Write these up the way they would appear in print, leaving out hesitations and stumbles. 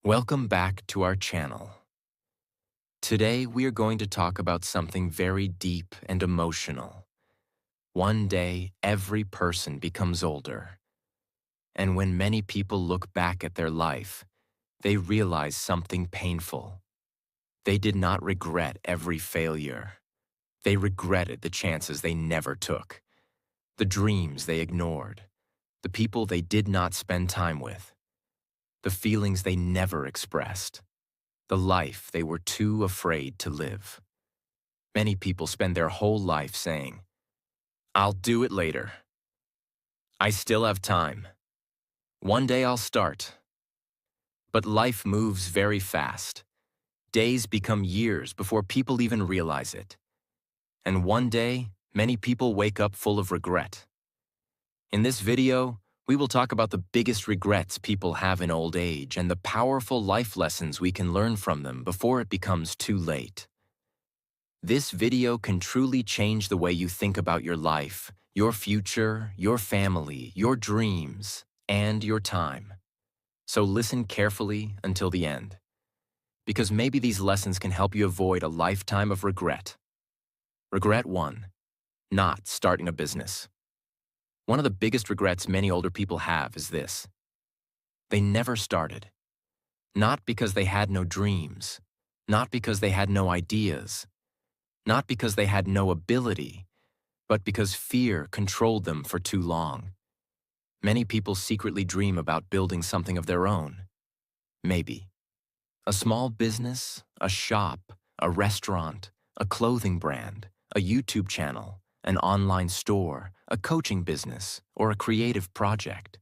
Welcome back to our channel. Today we are going to talk about something very deep and emotional. One day, every person becomes older. And when many people look back at their life, they realize something painful. They did not regret every failure. They regretted the chances they never took, the dreams they ignored, the people they did not spend time with, the feelings they never expressed, the life they were too afraid to live. Many people spend their whole life saying, "I'll do it later. I still have time. One day I'll start." But life moves very fast. Days become years before people even realize it. And one day, many people wake up full of regret. In this video, we will talk about the biggest regrets people have in old age and the powerful life lessons we can learn from them before it becomes too late. This video can truly change the way you think about your life, your future, your family, your dreams, and your time. So listen carefully until the end, because maybe these lessons can help you avoid a lifetime of regret. Regret 1. Not starting a business. One of the biggest regrets many older people have is this: they never started. Not because they had no dreams, not because they had no ideas, not because they had no ability, but because fear controlled them for too long. Many people secretly dream about building something of their own. Maybe a small business, a shop, a restaurant, a clothing brand, a YouTube channel, an online store, a coaching business, or a creative project.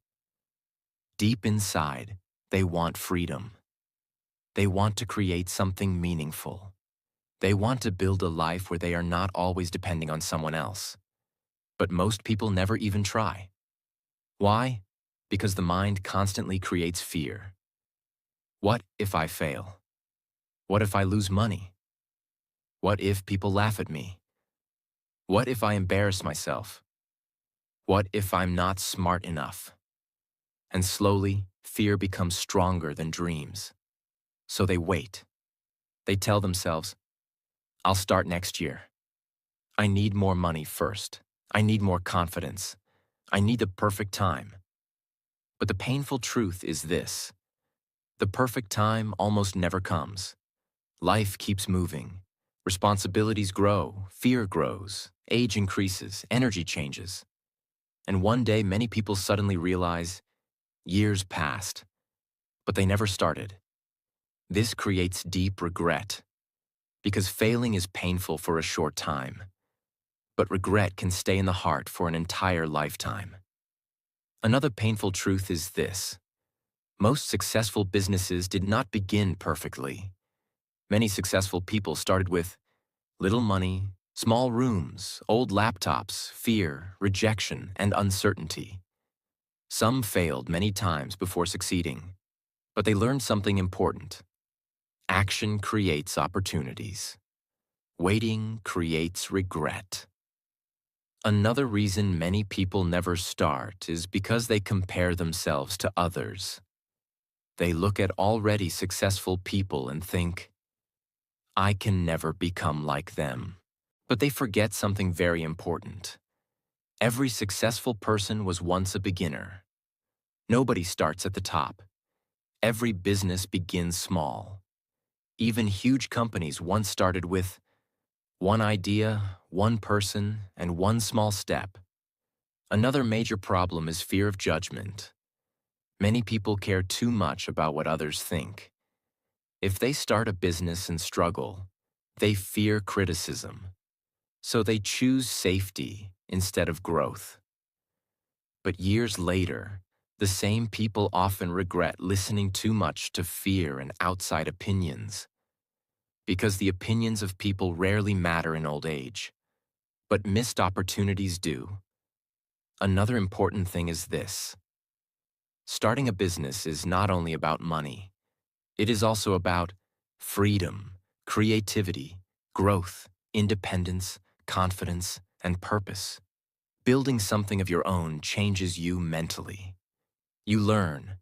Deep inside, they want freedom. They want to create something meaningful. They want to build a life where they are not always depending on someone else. But most people never even try. Why? Because the mind constantly creates fear. What if I fail? What if I lose money? What if people laugh at me? What if I embarrass myself? What if I'm not smart enough? And slowly, fear becomes stronger than dreams. So they wait. They tell themselves, "I'll start next year. I need more money first. I need more confidence. I need the perfect time." But the painful truth is this: the perfect time almost never comes. Life keeps moving. Responsibilities grow, fear grows, age increases, energy changes. And one day many people suddenly realize years passed, but they never started. This creates deep regret, because failing is painful for a short time, but regret can stay in the heart for an entire lifetime. Another painful truth is this: most successful businesses did not begin perfectly. Many successful people started with little money, small rooms, old laptops, fear, rejection, and uncertainty. Some failed many times before succeeding, but they learned something important. Action creates opportunities. Waiting creates regret. Another reason many people never start is because they compare themselves to others. They look at already successful people and think, "I can never become like them." But they forget something very important. Every successful person was once a beginner. Nobody starts at the top. Every business begins small. Even huge companies once started with one idea, one person, and one small step. Another major problem is fear of judgment. Many people care too much about what others think. If they start a business and struggle, they fear criticism. So they choose safety instead of growth. But years later, the same people often regret listening too much to fear and outside opinions, because the opinions of people rarely matter in old age, but missed opportunities do. Another important thing is this: starting a business is not only about money, it is also about freedom, creativity, growth, independence, confidence, and purpose. Building something of your own changes you mentally. You learn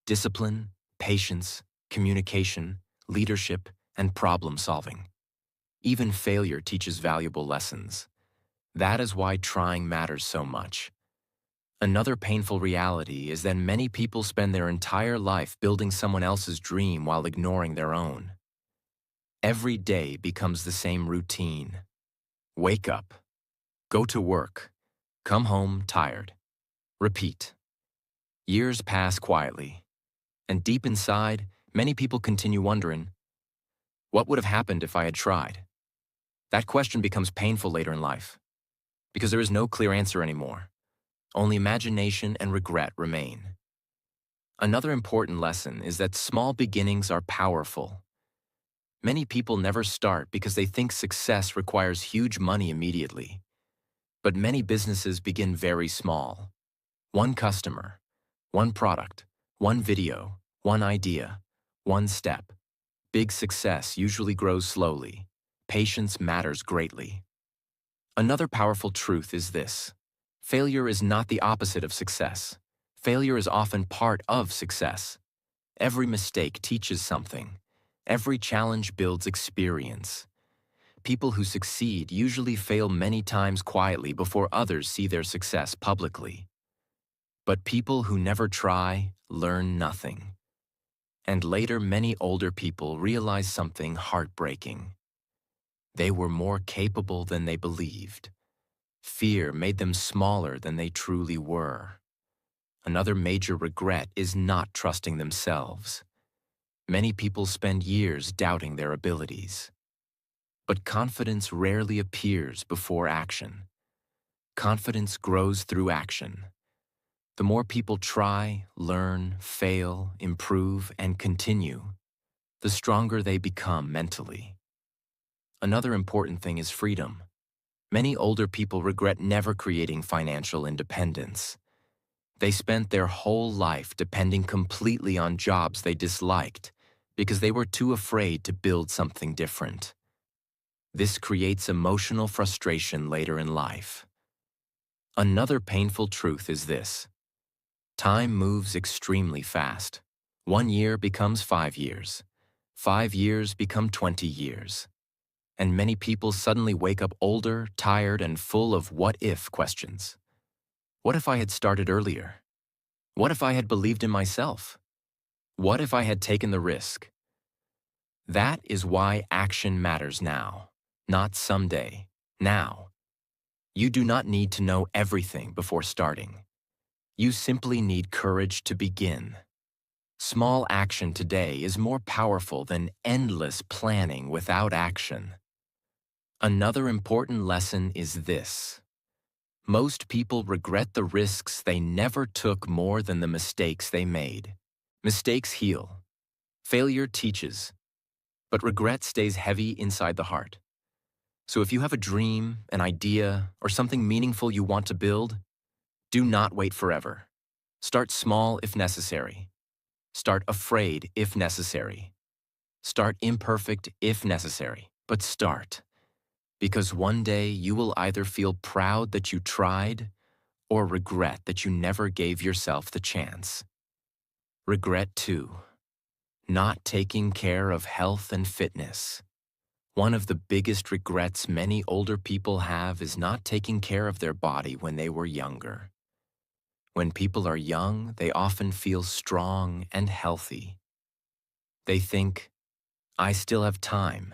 discipline, patience, communication, leadership, and problem solving. Even failure teaches valuable lessons. That is why trying matters so much. Another painful reality is that many people spend their entire life building someone else's dream while ignoring their own. Every day becomes the same routine. Wake up, go to work, come home tired, repeat. Years pass quietly, and deep inside, many people continue wondering, what would have happened if I had tried? That question becomes painful later in life, because there is no clear answer anymore. Only imagination and regret remain. Another important lesson is that small beginnings are powerful. Many people never start because they think success requires huge money immediately. But many businesses begin very small. One customer, one product, one video, one idea, one step. Big success usually grows slowly. Patience matters greatly. Another powerful truth is this: failure is not the opposite of success. Failure is often part of success. Every mistake teaches something. Every challenge builds experience. People who succeed usually fail many times quietly before others see their success publicly. But people who never try learn nothing. And later, many older people realize something heartbreaking. They were more capable than they believed. Fear made them smaller than they truly were. Another major regret is not trusting themselves. Many people spend years doubting their abilities. But confidence rarely appears before action. Confidence grows through action. The more people try, learn, fail, improve, and continue, the stronger they become mentally. Another important thing is freedom. Many older people regret never creating financial independence. They spent their whole life depending completely on jobs they disliked because they were too afraid to build something different. This creates emotional frustration later in life. Another painful truth is this: time moves extremely fast. 1 year becomes 5 years. 5 years become 20 years. And many people suddenly wake up older, tired, and full of what-if questions. What if I had started earlier? What if I had believed in myself? What if I had taken the risk? That is why action matters now, not someday, now. You do not need to know everything before starting. You simply need courage to begin. Small action today is more powerful than endless planning without action. Another important lesson is this: most people regret the risks they never took more than the mistakes they made. Mistakes heal. Failure teaches. But regret stays heavy inside the heart. So if you have a dream, an idea, or something meaningful you want to build, do not wait forever. Start small if necessary. Start afraid if necessary. Start imperfect if necessary. But start. Because one day you will either feel proud that you tried or regret that you never gave yourself the chance. Regret 2. Not taking care of health and fitness. One of the biggest regrets many older people have is not taking care of their body when they were younger. When people are young, they often feel strong and healthy. They think, I still have time.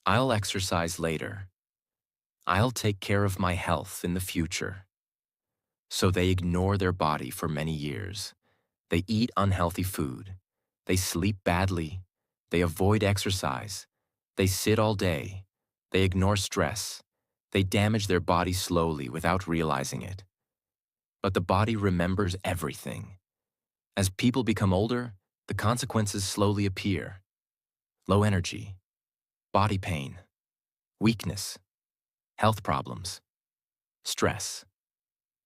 I'll exercise later. I'll take care of my health in the future. So they ignore their body for many years. They eat unhealthy food. They sleep badly. They avoid exercise. They sit all day. They ignore stress. They damage their body slowly without realizing it. But the body remembers everything. As people become older, the consequences slowly appear. Low energy, body pain, weakness, health problems, stress,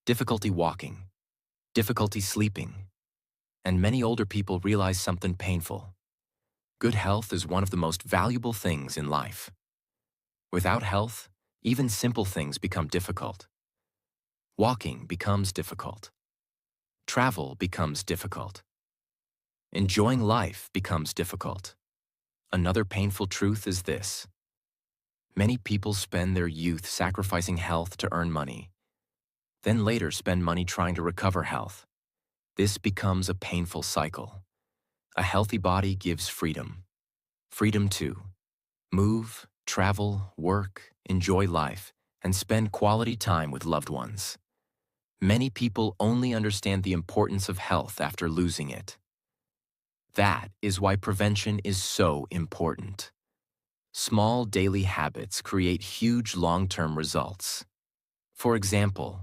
difficulty walking, difficulty sleeping. And many older people realize something painful. Good health is one of the most valuable things in life. Without health, even simple things become difficult. Walking becomes difficult. Travel becomes difficult. Enjoying life becomes difficult. Another painful truth is this: many people spend their youth sacrificing health to earn money, then later spend money trying to recover health. This becomes a painful cycle. A healthy body gives freedom. Freedom to move, travel, work, enjoy life, and spend quality time with loved ones. Many people only understand the importance of health after losing it. That is why prevention is so important. Small daily habits create huge long-term results. For example,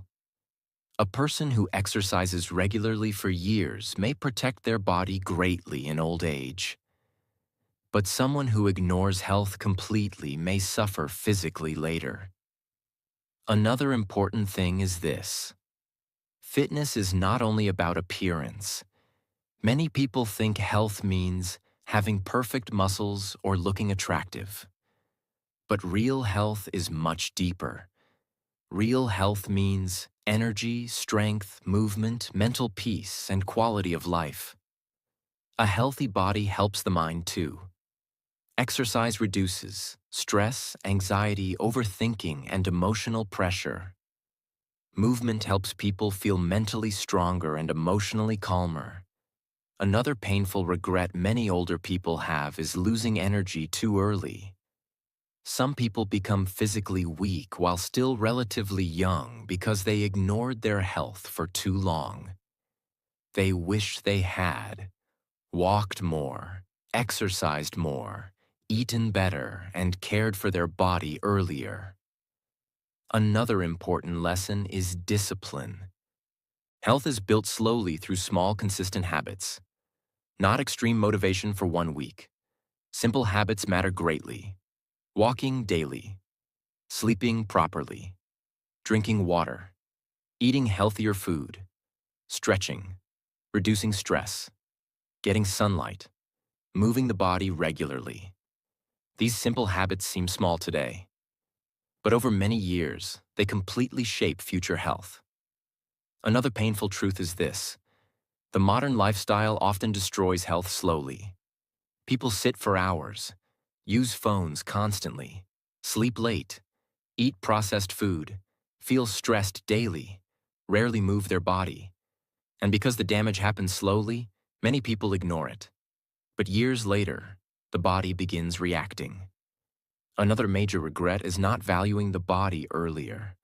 a person who exercises regularly for years may protect their body greatly in old age. But someone who ignores health completely may suffer physically later. Another important thing is this: fitness is not only about appearance. Many people think health means having perfect muscles or looking attractive. But real health is much deeper. Real health means energy, strength, movement, mental peace, and quality of life. A healthy body helps the mind too. Exercise reduces stress, anxiety, overthinking, and emotional pressure. Movement helps people feel mentally stronger and emotionally calmer. Another painful regret many older people have is losing energy too early. Some people become physically weak while still relatively young because they ignored their health for too long. They wish they had walked more, exercised more, eaten better, and cared for their body earlier. Another important lesson is discipline. Health is built slowly through small, consistent habits, not extreme motivation for 1 week. Simple habits matter greatly. Walking daily, sleeping properly, drinking water, eating healthier food, stretching, reducing stress, getting sunlight, moving the body regularly. These simple habits seem small today, but over many years, they completely shape future health. Another painful truth is this: the modern lifestyle often destroys health slowly. People sit for hours, use phones constantly, sleep late, eat processed food, feel stressed daily, rarely move their body. And because the damage happens slowly, many people ignore it. But years later, the body begins reacting. Another major regret is not valuing the body earlier.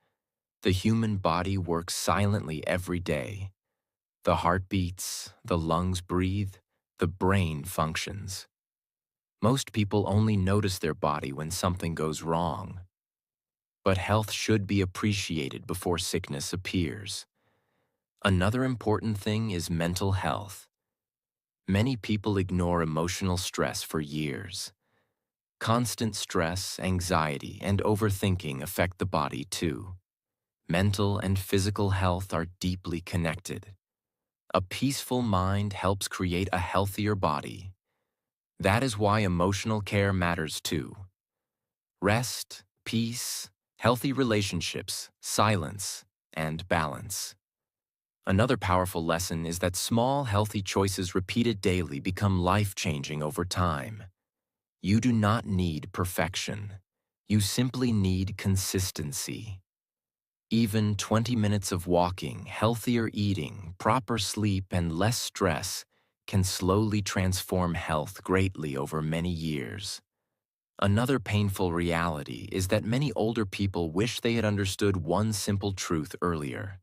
The human body works silently every day. The heart beats, the lungs breathe, the brain functions. Most people only notice their body when something goes wrong. But health should be appreciated before sickness appears. Another important thing is mental health. Many people ignore emotional stress for years. Constant stress, anxiety, and overthinking affect the body too. Mental and physical health are deeply connected. A peaceful mind helps create a healthier body. That is why emotional care matters too. Rest, peace, healthy relationships, silence, and balance. Another powerful lesson is that small, healthy choices repeated daily become life-changing over time. You do not need perfection. You simply need consistency. Even 20 minutes of walking, healthier eating, proper sleep, and less stress can slowly transform health greatly over many years. Another painful reality is that many older people wish they had understood one simple truth earlier.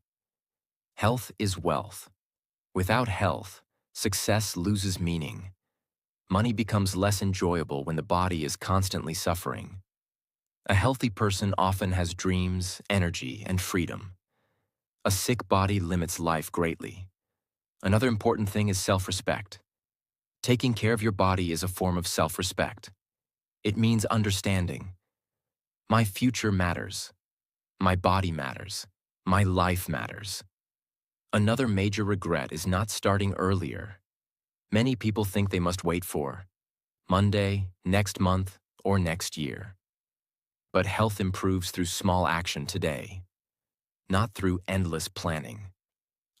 Health is wealth. Without health, success loses meaning. Money becomes less enjoyable when the body is constantly suffering. A healthy person often has dreams, energy, and freedom. A sick body limits life greatly. Another important thing is self-respect. Taking care of your body is a form of self-respect. It means understanding. My future matters. My body matters. My life matters. Another major regret is not starting earlier. Many people think they must wait for Monday, next month, or next year. But health improves through small action today, not through endless planning.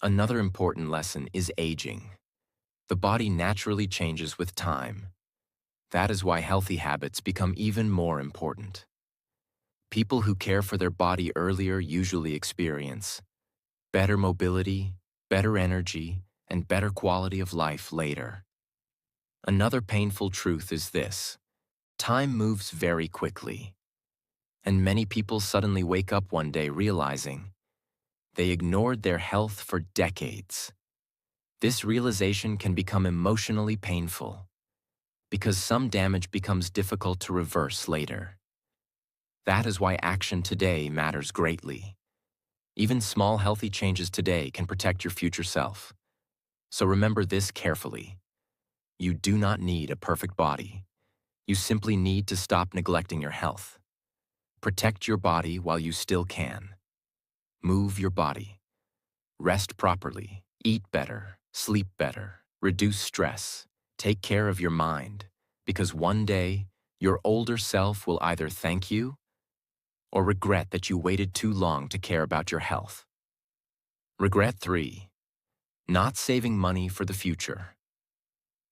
Another important lesson is aging. The body naturally changes with time. That is why healthy habits become even more important. People who care for their body earlier usually experience better mobility, better energy, and better quality of life later. Another painful truth is this: time moves very quickly, and many people suddenly wake up one day realizing they ignored their health for decades. This realization can become emotionally painful because some damage becomes difficult to reverse later. That is why action today matters greatly. Even small healthy changes today can protect your future self. So remember this carefully. You do not need a perfect body. You simply need to stop neglecting your health. Protect your body while you still can. Move your body. Rest properly. Eat better. Sleep better. Reduce stress. Take care of your mind. Because one day, your older self will either thank you or regret that you waited too long to care about your health. Regret 3. Not saving money for the future.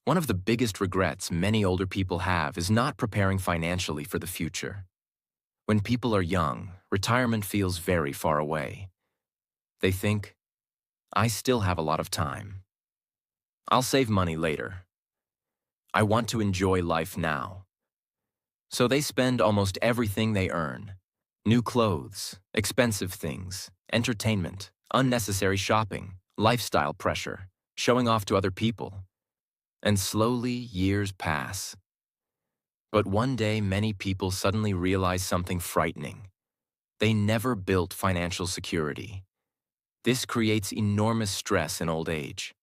One of the biggest regrets many older people have is not preparing financially for the future. When people are young, retirement feels very far away. They think, I still have a lot of time. I'll save money later. I want to enjoy life now. So they spend almost everything they earn. New clothes, expensive things, entertainment, unnecessary shopping, lifestyle pressure, showing off to other people. And slowly, years pass. But one day, many people suddenly realize something frightening. They never built financial security. This creates enormous stress in old age.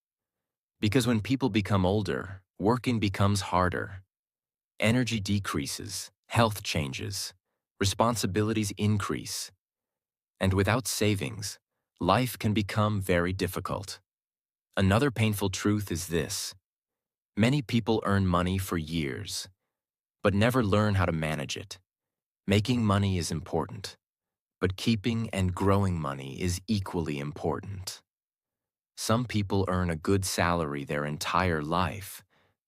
Because when people become older, working becomes harder. Energy decreases, health changes, responsibilities increase. And without savings, life can become very difficult. Another painful truth is this: many people earn money for years, but never learn how to manage it. Making money is important, but keeping and growing money is equally important. Some people earn a good salary their entire life,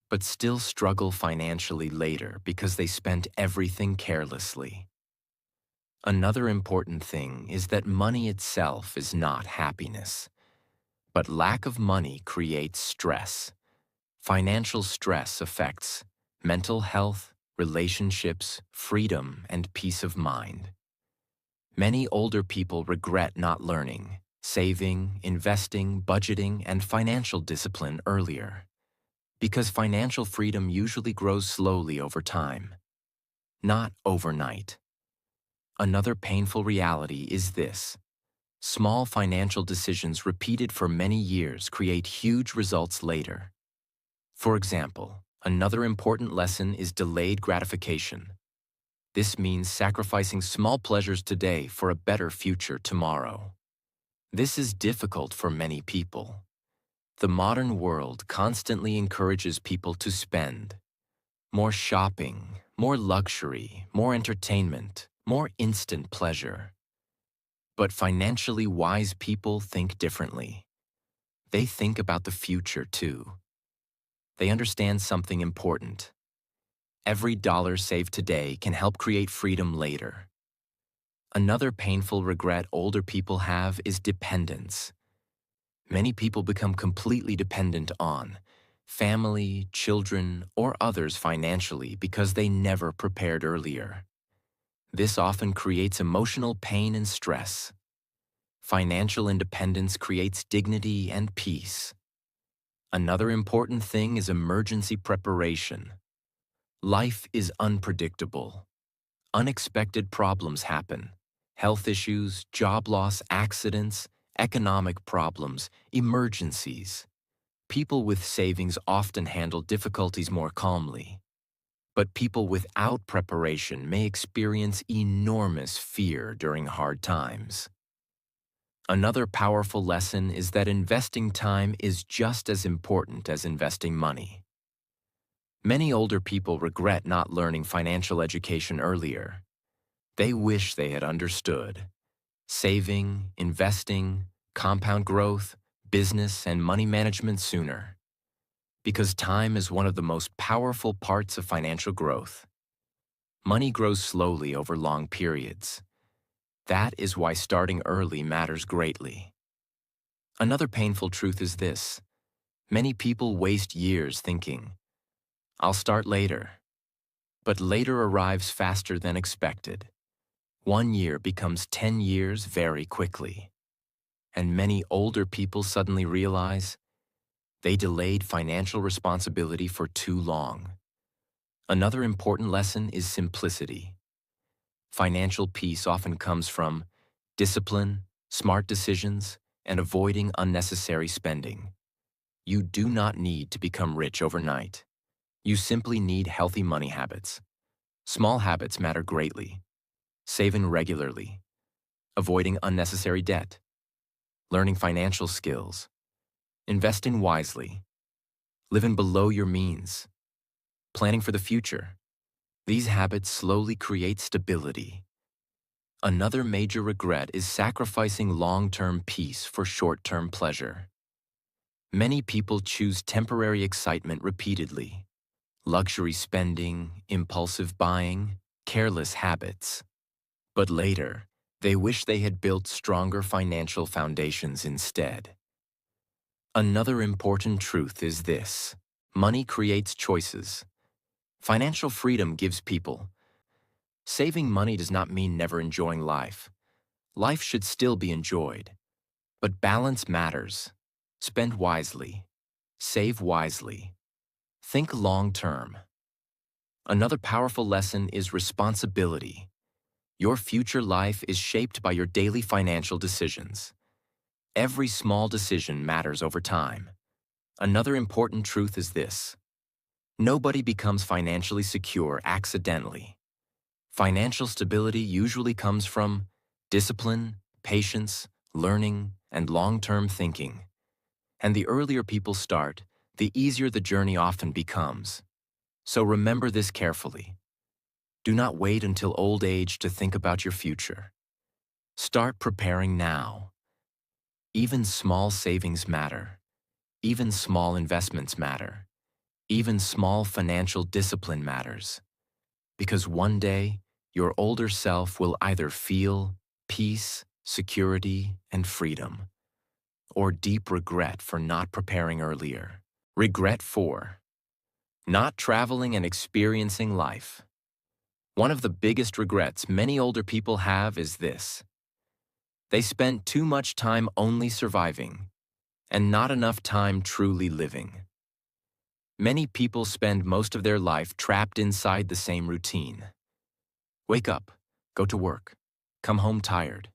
but still struggle financially later because they spent everything carelessly. Another important thing is that money itself is not happiness, but lack of money creates stress. Financial stress affects mental health, relationships, freedom, and peace of mind. Many older people regret not learning saving, investing, budgeting, and financial discipline earlier, because financial freedom usually grows slowly over time, not overnight. Another painful reality is this: small financial decisions repeated for many years create huge results later. For example, another important lesson is delayed gratification. This means sacrificing small pleasures today for a better future tomorrow. This is difficult for many people. The modern world constantly encourages people to spend. More shopping, more luxury, more entertainment, more instant pleasure. But financially wise people think differently. They think about the future too. They understand something important. Every dollar saved today can help create freedom later. Another painful regret older people have is dependence. Many people become completely dependent on family, children, or others financially because they never prepared earlier. This often creates emotional pain and stress. Financial independence creates dignity and peace. Another important thing is emergency preparation. Life is unpredictable. Unexpected problems happen. Health issues, job loss, accidents, economic problems, emergencies. People with savings often handle difficulties more calmly. But people without preparation may experience enormous fear during hard times. Another powerful lesson is that investing time is just as important as investing money. Many older people regret not learning financial education earlier. They wish they had understood saving, investing, compound growth, business, and money management sooner. Because time is one of the most powerful parts of financial growth. Money grows slowly over long periods. That is why starting early matters greatly. Another painful truth is this: many people waste years thinking, "I'll start later." But later arrives faster than expected. 1 year becomes 10 years very quickly. And many older people suddenly realize they delayed financial responsibility for too long. Another important lesson is simplicity. Financial peace often comes from discipline, smart decisions, and avoiding unnecessary spending. You do not need to become rich overnight. You simply need healthy money habits. Small habits matter greatly. Saving regularly, avoiding unnecessary debt, learning financial skills, investing wisely, living below your means, planning for the future. These habits slowly create stability. Another major regret is sacrificing long-term peace for short-term pleasure. Many people choose temporary excitement repeatedly. Luxury spending, impulsive buying, careless habits. But later, they wish they had built stronger financial foundations instead. Another important truth is this: money creates choices. Financial freedom gives people. Saving money does not mean never enjoying life. Life should still be enjoyed. But balance matters. Spend wisely. Save wisely. Think long-term. Another powerful lesson is responsibility. Your future life is shaped by your daily financial decisions. Every small decision matters over time. Another important truth is this: nobody becomes financially secure accidentally. Financial stability usually comes from discipline, patience, learning, and long-term thinking. And the earlier people start, the easier the journey often becomes. So remember this carefully. Do not wait until old age to think about your future. Start preparing now. Even small savings matter. Even small investments matter. Even small financial discipline matters. Because one day, your older self will either feel peace, security, and freedom, or deep regret for not preparing earlier. Regret 4. Not traveling and experiencing life. One of the biggest regrets many older people have is this: they spent too much time only surviving, and not enough time truly living. Many people spend most of their life trapped inside the same routine. Wake up, go to work, come home tired,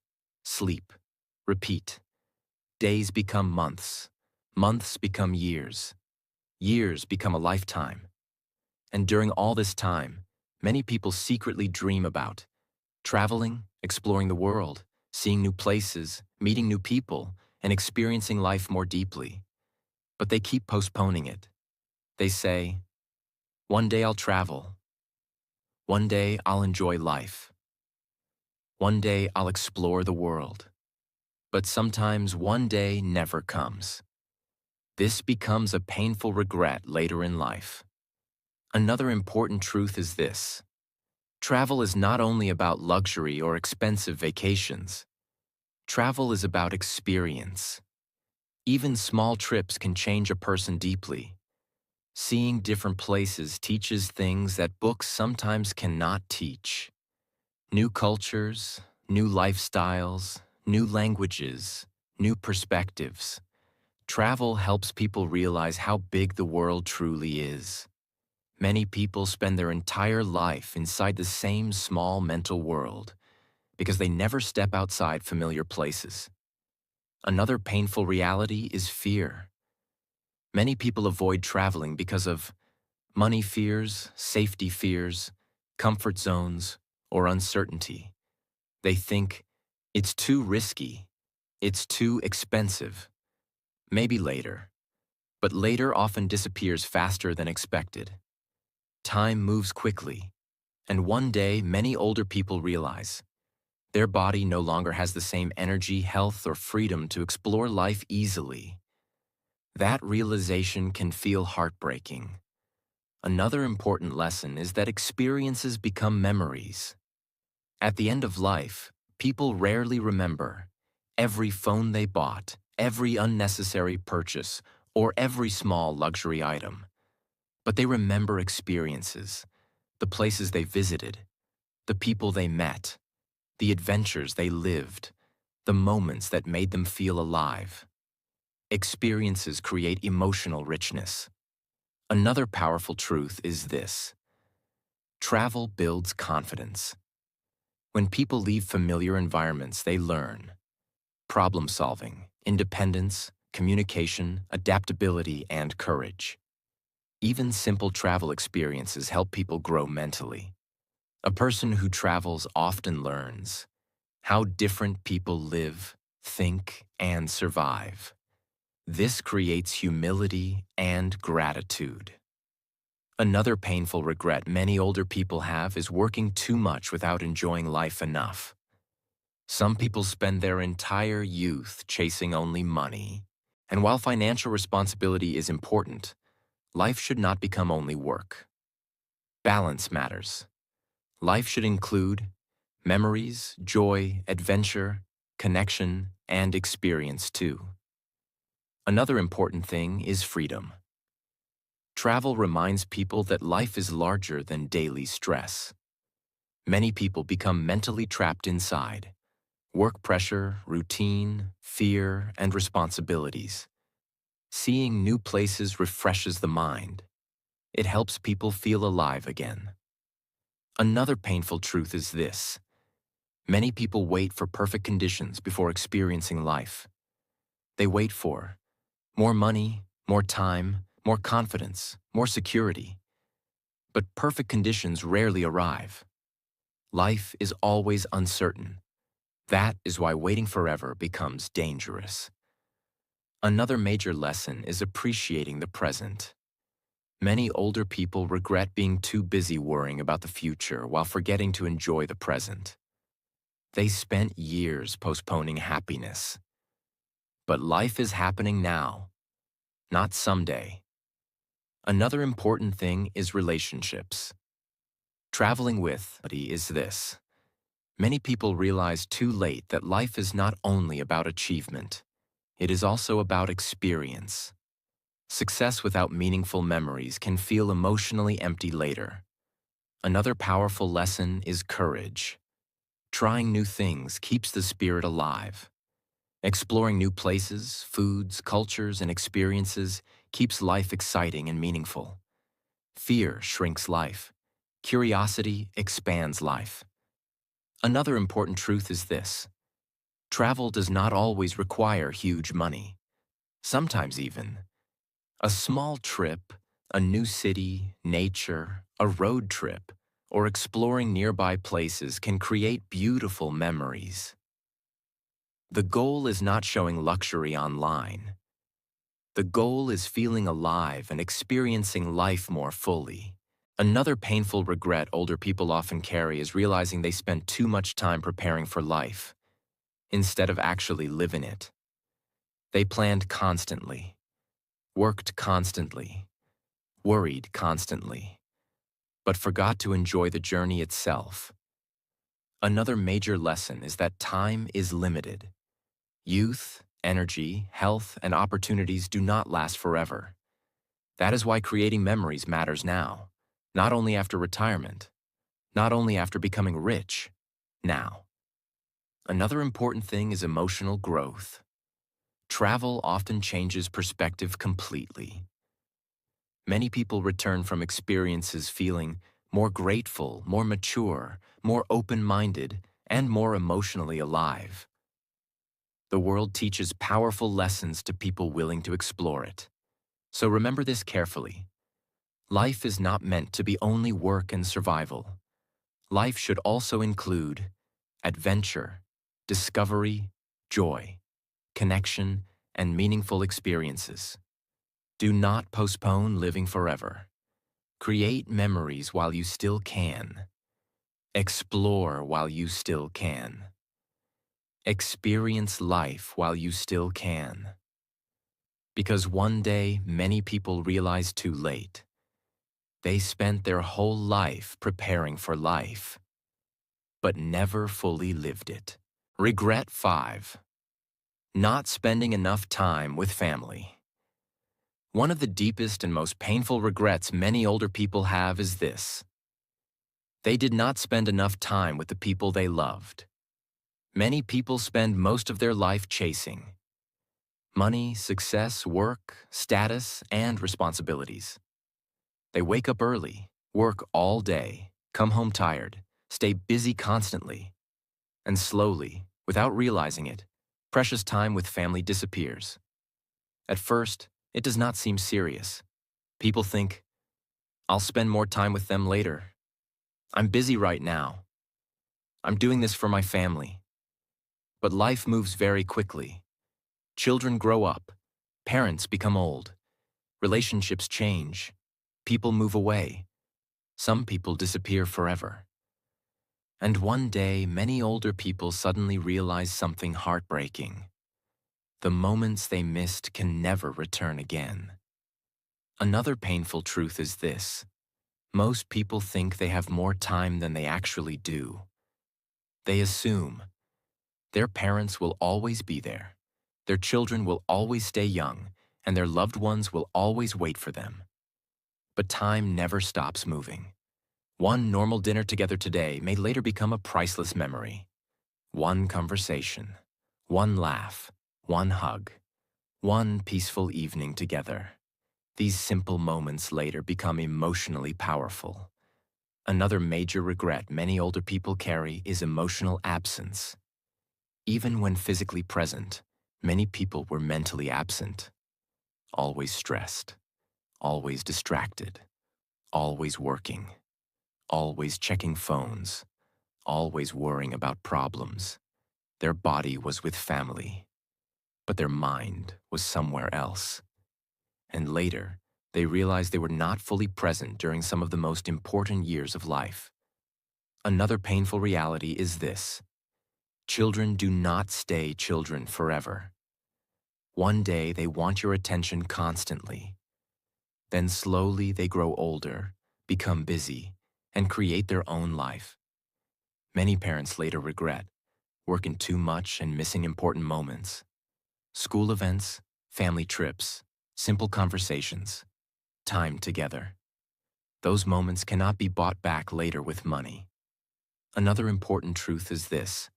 sleep, repeat. Days become months, months become years, years become a lifetime. And during all this time, many people secretly dream about traveling, exploring the world, seeing new places, meeting new people, and experiencing life more deeply. But they keep postponing it. They say, "One day I'll travel. One day I'll enjoy life. One day I'll explore the world." But sometimes one day never comes. This becomes a painful regret later in life. Another important truth is this: travel is not only about luxury or expensive vacations. Travel is about experience. Even small trips can change a person deeply. Seeing different places teaches things that books sometimes cannot teach. New cultures, new lifestyles, new languages, new perspectives. Travel helps people realize how big the world truly is. Many people spend their entire life inside the same small mental world because they never step outside familiar places. Another painful reality is fear. Many people avoid traveling because of money fears, safety fears, comfort zones, or uncertainty. They think, it's too risky, it's too expensive, maybe later. But later often disappears faster than expected. Time moves quickly, and one day many older people realize their body no longer has the same energy, health, or freedom to explore life easily. That realization can feel heartbreaking. Another important lesson is that experiences become memories. At the end of life, people rarely remember every phone they bought, every unnecessary purchase, or every small luxury item. But they remember experiences, the places they visited, the people they met, the adventures they lived, the moments that made them feel alive. Experiences create emotional richness. Another powerful truth is this: travel builds confidence. When people leave familiar environments, they learn problem solving, independence, communication, adaptability, and courage. Even simple travel experiences help people grow mentally. A person who travels often learns how different people live, think, and survive. This creates humility and gratitude. Another painful regret many older people have is working too much without enjoying life enough. Some people spend their entire youth chasing only money. And while financial responsibility is important, life should not become only work. Balance matters. Life should include memories, joy, adventure, connection, and experience too. Another important thing is freedom. Travel reminds people that life is larger than daily stress. Many people become mentally trapped inside work pressure, routine, fear, and responsibilities. Seeing new places refreshes the mind. It helps people feel alive again. Another painful truth is this: many people wait for perfect conditions before experiencing life. They wait for more money, more time, more confidence, more security. But perfect conditions rarely arrive. Life is always uncertain. That is why waiting forever becomes dangerous. Another major lesson is appreciating the present. Many older people regret being too busy worrying about the future while forgetting to enjoy the present. They spent years postponing happiness. But life is happening now, not someday. Another important thing is relationships. Traveling with is this: many people realize too late that life is not only about achievement, it is also about experience. Success without meaningful memories can feel emotionally empty later. Another powerful lesson is courage. Trying new things keeps the spirit alive. Exploring new places, foods, cultures, and experiences keeps life exciting and meaningful. Fear shrinks life. Curiosity expands life. Another important truth is this: travel does not always require huge money. Sometimes even a small trip, a new city, nature, a road trip, or exploring nearby places can create beautiful memories. The goal is not showing luxury online. The goal is feeling alive and experiencing life more fully. Another painful regret older people often carry is realizing they spent too much time preparing for life instead of actually living it. They planned constantly, worked constantly, worried constantly, but forgot to enjoy the journey itself. Another major lesson is that time is limited. Youth, energy, health, and opportunities do not last forever. That is why creating memories matters now, not only after retirement, not only after becoming rich, now. Another important thing is emotional growth. Travel often changes perspective completely. Many people return from experiences feeling more grateful, more mature, more open-minded, and more emotionally alive. The world teaches powerful lessons to people willing to explore it. So remember this carefully. Life is not meant to be only work and survival. Life should also include adventure, discovery, joy, connection, and meaningful experiences. Do not postpone living forever. Create memories while you still can. Explore while you still can. Experience life while you still can. Because one day, many people realize too late. They spent their whole life preparing for life, but never fully lived it. Regret 5. Not spending enough time with family. One of the deepest and most painful regrets many older people have is this. They did not spend enough time with the people they loved. Many people spend most of their life chasing money, success, work, status, and responsibilities. They wake up early, work all day, come home tired, stay busy constantly, and slowly, without realizing it, precious time with family disappears. At first, it does not seem serious. People think, I'll spend more time with them later. I'm busy right now. I'm doing this for my family. But life moves very quickly. Children grow up. Parents become old. Relationships change. People move away. Some people disappear forever. And one day, many older people suddenly realize something heartbreaking. The moments they missed can never return again. Another painful truth is this. Most people think they have more time than they actually do. They assume their parents will always be there, their children will always stay young, and their loved ones will always wait for them. But time never stops moving. One normal dinner together today may later become a priceless memory. One conversation, one laugh, one hug, one peaceful evening together. These simple moments later become emotionally powerful. Another major regret many older people carry is emotional absence. Even when physically present, many people were mentally absent. Always stressed, always distracted, always working, always checking phones, always worrying about problems. Their body was with family, but their mind was somewhere else. And later, they realized they were not fully present during some of the most important years of life. Another painful reality is this. Children do not stay children forever. One day they want your attention constantly. Then slowly they grow older, become busy, and create their own life. Many parents later regret working too much and missing important moments. School events, family trips, simple conversations, time together. Those moments cannot be bought back later with money. Another important truth is this.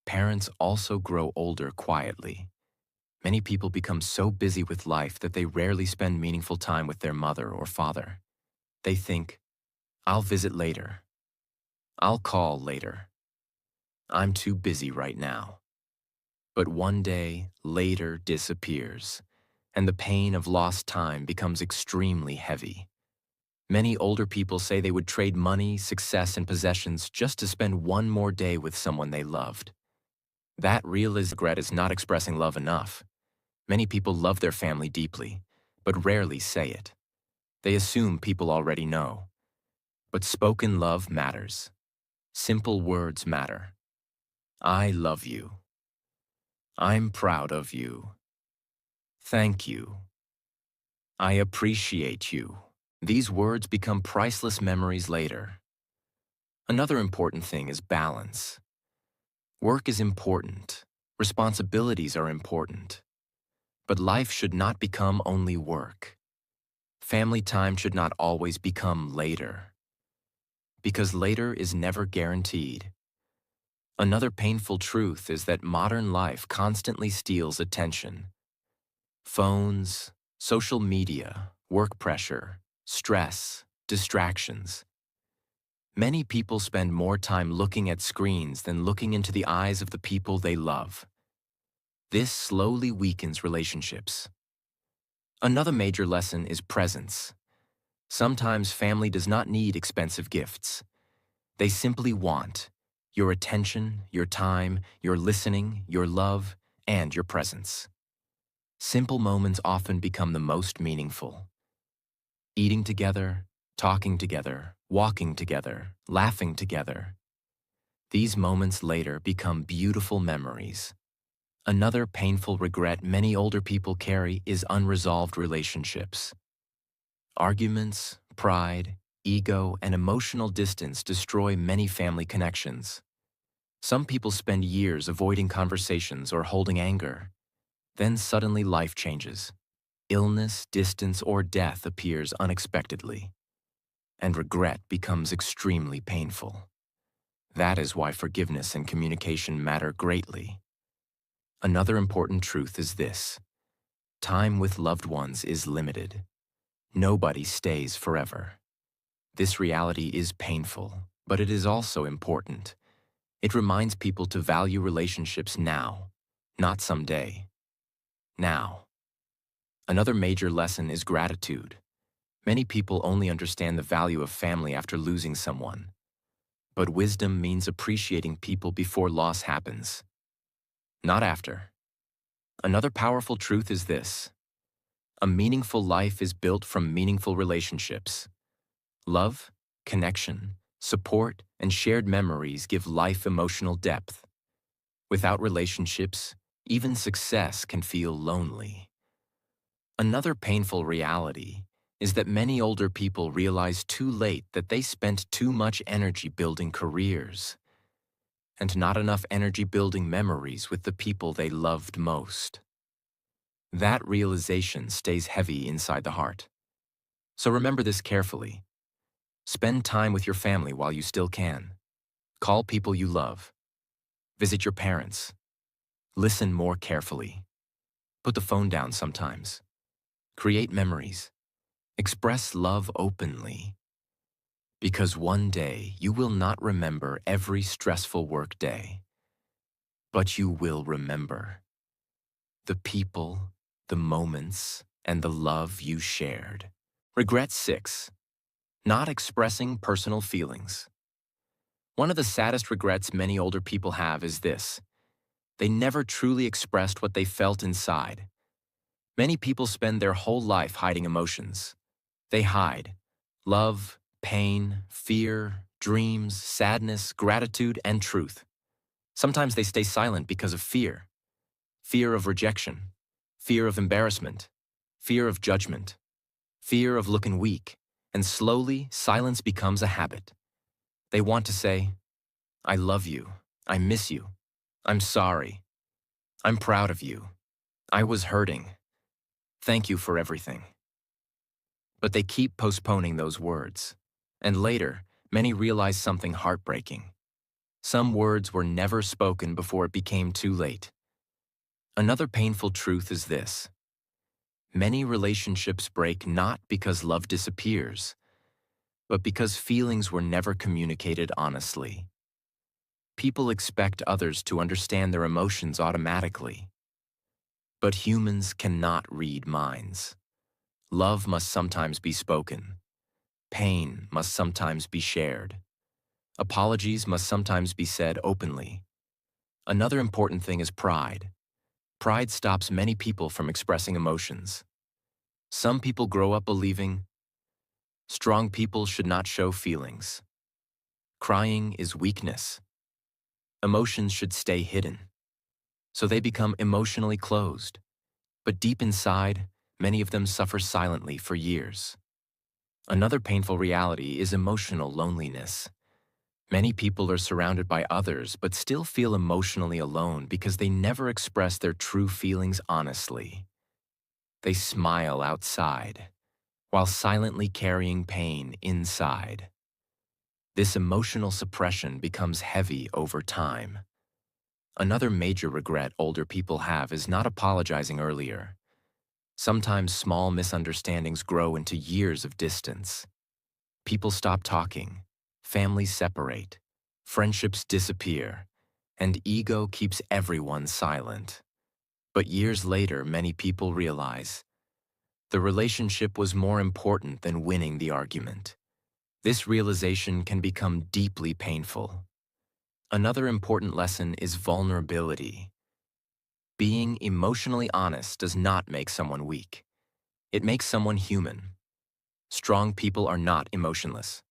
Parents also grow older quietly. Many people become so busy with life that they rarely spend meaningful time with their mother or father. They think, I'll visit later. I'll call later. I'm too busy right now. But one day, later disappears, and the pain of lost time becomes extremely heavy. Many older people say they would trade money, success, and possessions just to spend one more day with someone they loved. That regret is not expressing love enough. Many people love their family deeply, but rarely say it. They assume people already know. But spoken love matters. Simple words matter. I love you. I'm proud of you. Thank you. I appreciate you. These words become priceless memories later. Another important thing is balance. Work is important. Responsibilities are important. But life should not become only work. Family time should not always become later. Because later is never guaranteed. Another painful truth is that modern life constantly steals attention. Phones, social media, work pressure, stress, distractions. Many people spend more time looking at screens than looking into the eyes of the people they love. This slowly weakens relationships. Another major lesson is presence. Sometimes family does not need expensive gifts. They simply want your attention, your time, your listening, your love, and your presence. Simple moments often become the most meaningful. Eating together, talking together, walking together, laughing together. These moments later become beautiful memories. Another painful regret many older people carry is unresolved relationships. Arguments, pride, ego, and emotional distance destroy many family connections. Some people spend years avoiding conversations or holding anger. Then suddenly life changes. Illness, distance, or death appears unexpectedly, and regret becomes extremely painful. That is why forgiveness and communication matter greatly. Another important truth is this: time with loved ones is limited. Nobody stays forever. This reality is painful, but it is also important. It reminds people to value relationships now, not someday. Now. Another major lesson is gratitude. Many people only understand the value of family after losing someone. But wisdom means appreciating people before loss happens, not after. Another powerful truth is this: a meaningful life is built from meaningful relationships. Love, connection, support, and shared memories give life emotional depth. Without relationships, even success can feel lonely. Another painful reality is that many older people realize too late that they spent too much energy building careers and not enough energy building memories with the people they loved most. That realization stays heavy inside the heart. So remember this carefully. Spend time with your family while you still can. Call people you love. Visit your parents. Listen more carefully. Put the phone down sometimes. Create memories. Express love openly. Because one day you will not remember every stressful work day, but you will remember the people, the moments, and the love you shared. Regret 6. Not expressing personal feelings. One of the saddest regrets many older people have is this: they never truly expressed what they felt inside. Many people spend their whole life hiding emotions. They hide love, pain, fear, dreams, sadness, gratitude, and truth. Sometimes they stay silent because of fear. Fear of rejection, fear of embarrassment, fear of judgment, fear of looking weak, and slowly silence becomes a habit. They want to say, "I love you, I miss you, I'm sorry, I'm proud of you, I was hurting, thank you for everything." But they keep postponing those words. And later, many realize something heartbreaking. Some words were never spoken before it became too late. Another painful truth is this: many relationships break not because love disappears, but because feelings were never communicated honestly. People expect others to understand their emotions automatically. But humans cannot read minds. Love must sometimes be spoken. Pain must sometimes be shared. Apologies must sometimes be said openly. Another important thing is pride. Pride stops many people from expressing emotions. Some people grow up believing strong people should not show feelings. Crying is weakness. Emotions should stay hidden. So they become emotionally closed. But deep inside, many of them suffer silently for years. Another painful reality is emotional loneliness. Many people are surrounded by others but still feel emotionally alone because they never express their true feelings honestly. They smile outside, while silently carrying pain inside. This emotional suppression becomes heavy over time. Another major regret older people have is not apologizing earlier. Sometimes small misunderstandings grow into years of distance. People stop talking, families separate, friendships disappear, and ego keeps everyone silent. But years later, many people realize the relationship was more important than winning the argument. This realization can become deeply painful. Another important lesson is vulnerability. Being emotionally honest does not make someone weak. It makes someone human. Strong people are not emotionless.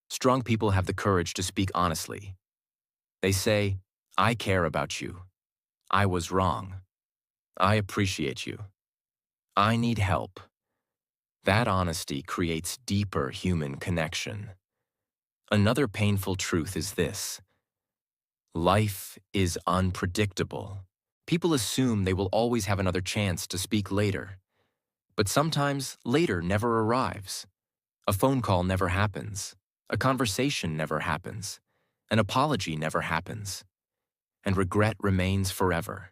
Strong people have the courage to speak honestly. They say, "I care about you. I was wrong. I appreciate you. I need help. That honesty creates deeper human connection. Another painful truth is this: life is unpredictable. People assume they will always have another chance to speak later. But sometimes later never arrives. A phone call never happens. A conversation never happens. An apology never happens. And regret remains forever.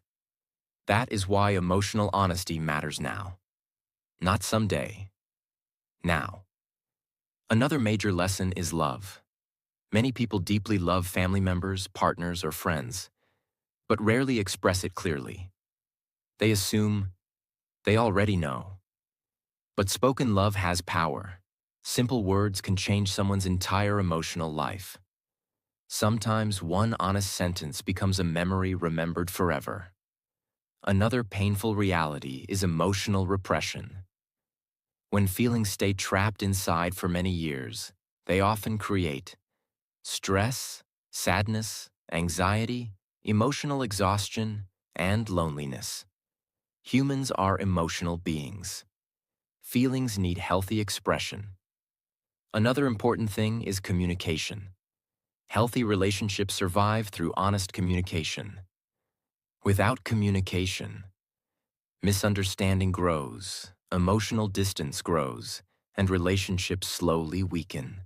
That is why emotional honesty matters now. Not someday. Now. Another major lesson is love. Many people deeply love family members, partners, or friends, but rarely express it clearly. They assume they already know. But spoken love has power. Simple words can change someone's entire emotional life. Sometimes one honest sentence becomes a memory remembered forever. Another painful reality is emotional repression. When feelings stay trapped inside for many years, they often create stress, sadness, anxiety, emotional exhaustion, and loneliness. Humans are emotional beings. Feelings need healthy expression. Another important thing is communication. Healthy relationships survive through honest communication. Without communication, misunderstanding grows, emotional distance grows, and relationships slowly weaken.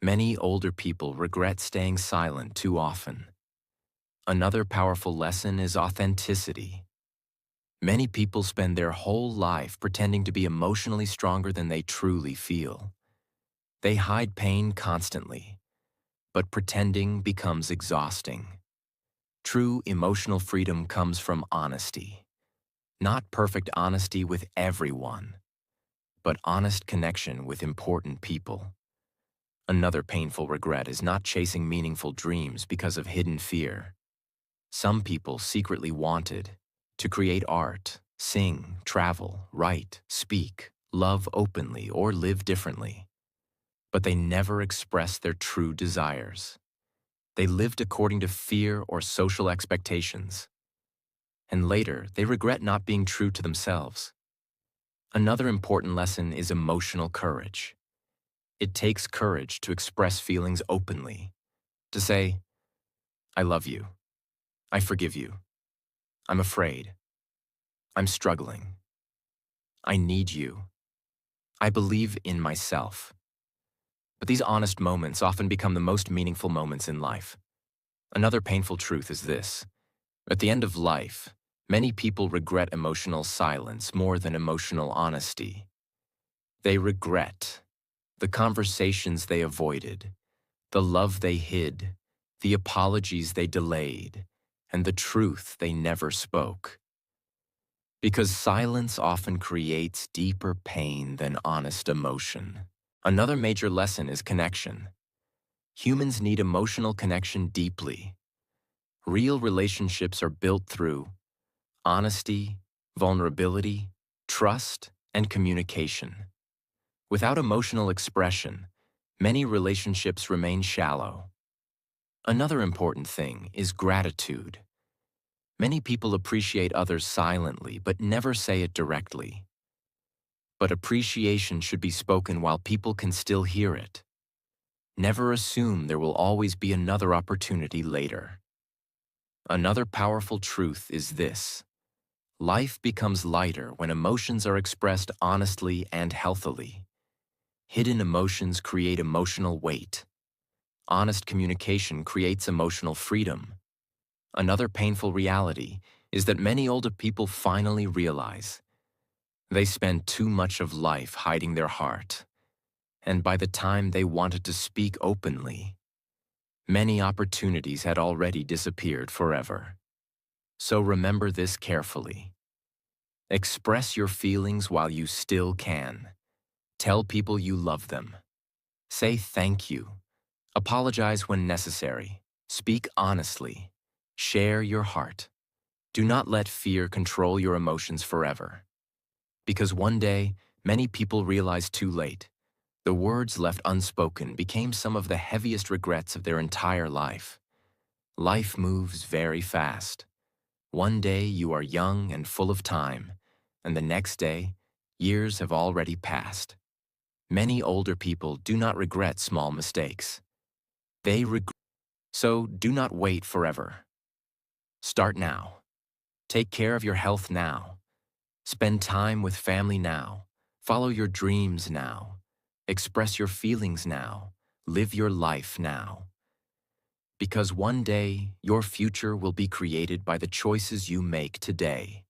Many older people regret staying silent too often. Another powerful lesson is authenticity. Many people spend their whole life pretending to be emotionally stronger than they truly feel. They hide pain constantly, but pretending becomes exhausting. True emotional freedom comes from honesty. Not perfect honesty with everyone, but honest connection with important people. Another painful regret is not chasing meaningful dreams because of hidden fear. Some people secretly wanted to create art, sing, travel, write, speak, love openly, or live differently. But they never expressed their true desires. They lived according to fear or social expectations. And later, they regret not being true to themselves. Another important lesson is emotional courage. It takes courage to express feelings openly, to say, I love you, I forgive you, I'm afraid, I'm struggling, I need you, I believe in myself. But these honest moments often become the most meaningful moments in life. Another painful truth is this: at the end of life, many people regret emotional silence more than emotional honesty. They regret the conversations they avoided, the love they hid, the apologies they delayed, and the truth they never spoke. Because silence often creates deeper pain than honest emotion. Another major lesson is connection. Humans need emotional connection deeply. Real relationships are built through honesty, vulnerability, trust, and communication. Without emotional expression, many relationships remain shallow. Another important thing is gratitude. Many people appreciate others silently but never say it directly. But appreciation should be spoken while people can still hear it. Never assume there will always be another opportunity later. Another powerful truth is this: life becomes lighter when emotions are expressed honestly and healthily. Hidden emotions create emotional weight. Honest communication creates emotional freedom. Another painful reality is that many older people finally realize they spend too much of life hiding their heart, and by the time they wanted to speak openly, many opportunities had already disappeared forever. So remember this carefully. Express your feelings while you still can. Tell people you love them. Say thank you. Apologize when necessary. Speak honestly. Share your heart. Do not let fear control your emotions forever. Because one day, many people realize too late, the words left unspoken became some of the heaviest regrets of their entire life. Life moves very fast. One day you are young and full of time, and the next day, years have already passed. Many older people do not regret small mistakes. They regret. So do not wait forever. Start now. Take care of your health now. Spend time with family now. Follow your dreams now. Express your feelings now. Live your life now. Because one day, your future will be created by the choices you make today.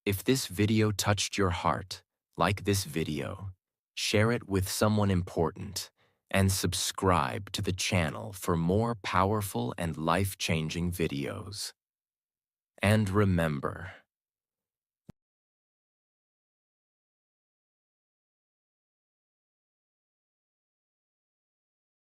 If this video touched your heart, like this video, share it with someone important, and subscribe to the channel for more powerful and life-changing videos. And remember,